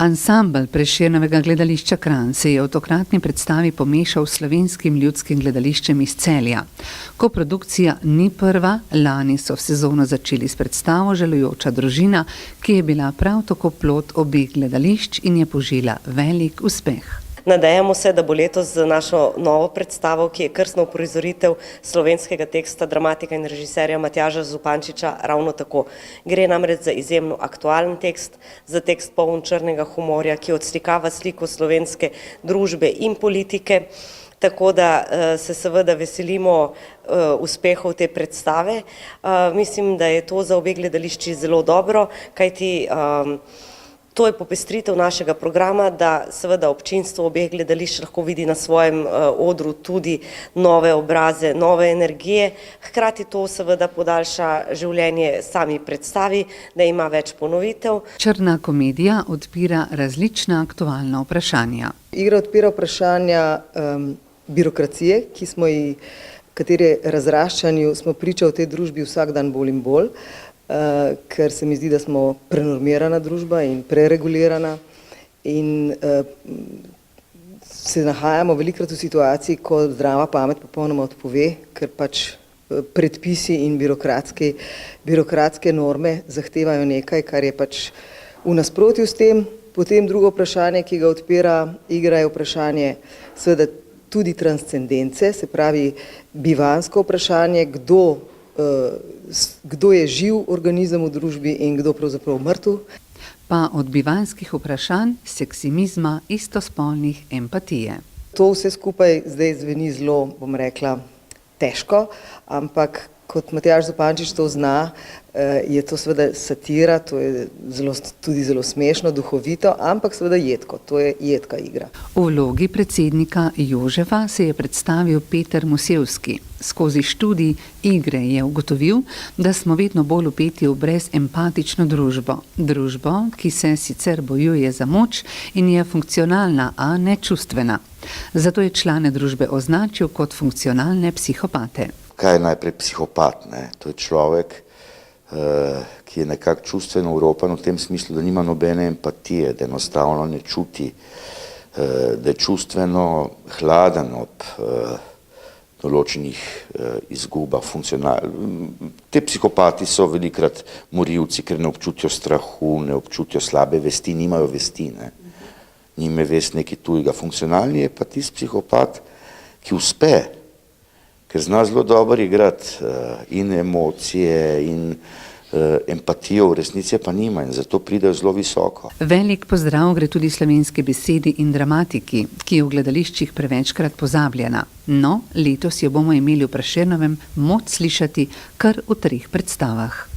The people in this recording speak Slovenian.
Ansambel Prešernovega gledališča Kranj se je v tokratni predstavi pomešal s Slovenskim ljudskim gledališčem iz Celja. Koprodukcija ni prva, lani so v sezono začeli s predstavo Žalujoča družina, ki je bila prav tako plod obeh gledališč in je požela velik uspeh. Nadejamo se, da bo letos z našo novo predstavo, ki je krstna uprizoritev slovenskega teksta dramatika in režiserja Matjaža Zupančiča, ravno tako. Gre namreč za izjemno aktualen tekst, za tekst poln črnega humorja, ki odslikava sliko slovenske družbe in politike, tako da se seveda veselimo uspehov te predstave. Mislim, da je to za obe gledališči zelo dobro, kajti to je popestritev našega programa, da seveda občinstvo obeh gledališč lahko vidi na svojem odru tudi nove obraze, nove energije. Hkrati to seveda podaljša življenje sami predstavi, da ima več ponovitev. Črna komedija odpira različna aktualna vprašanja. Igra odpira vprašanja birokracije, katere razraščanju smo priča v tej družbi vsak dan bolj in bolj. Ker se mi zdi, da smo prenormirana družba in preregulirana in se nahajamo velikokrat v situaciji, ko zdrava pamet popolnoma odpove, ker pač predpisi in birokratske norme zahtevajo nekaj, kar je pač v nasprotju s tem. Potem drugo vprašanje, ki ga odpira igra, je vprašanje seveda tudi transcendence, se pravi bivanjsko vprašanje, kdo je živ organizem v družbi in kdo pravzaprav mrtev. Pa od bivanjskih vprašanj, seksimizma, istospolnih, empatije. To vse skupaj zdaj zveni zelo, bom rekla, težko, ampak kot Matjaž Zupančič to zna, je to seveda satira, to je tudi zelo smešno, duhovito, ampak seveda jedko, to je jedka igra. V vlogi predsednika Jožefa se je predstavil Peter Musevski. Skozi študij igre je ugotovil, da smo vedno bolj vpeti v brezempatično družbo. Družbo, ki se sicer bojuje za moč in je funkcionalna, a ne čustvena. Zato je člane družbe označil kot funkcionalne psihopate. Kaj je najprej psihopat? To je človek, ki je nekako čustveno uropan v tem smislu, da nima nobene empatije, da enostavno ne čuti, da je čustveno hladen ob določenih izgubah. Te psihopati so velikokrat morilci, ker ne občutijo strahu, ne občutijo slabe vesti, nimajo vesti. Njim je vest nekaj tujega. Funkcionalni je pa tisti psihopat, ki uspe, ker zna zelo dobro igrati in emocije in empatijo, v resnici pa nima in zato pridejo zelo visoko. Velik pozdrav gre tudi Slovenski besedi in dramatiki, ki je v gledališčih prevečkrat pozabljena. No, letos jo bomo imeli v Prešernovem moč slišati kar v 3 predstavah.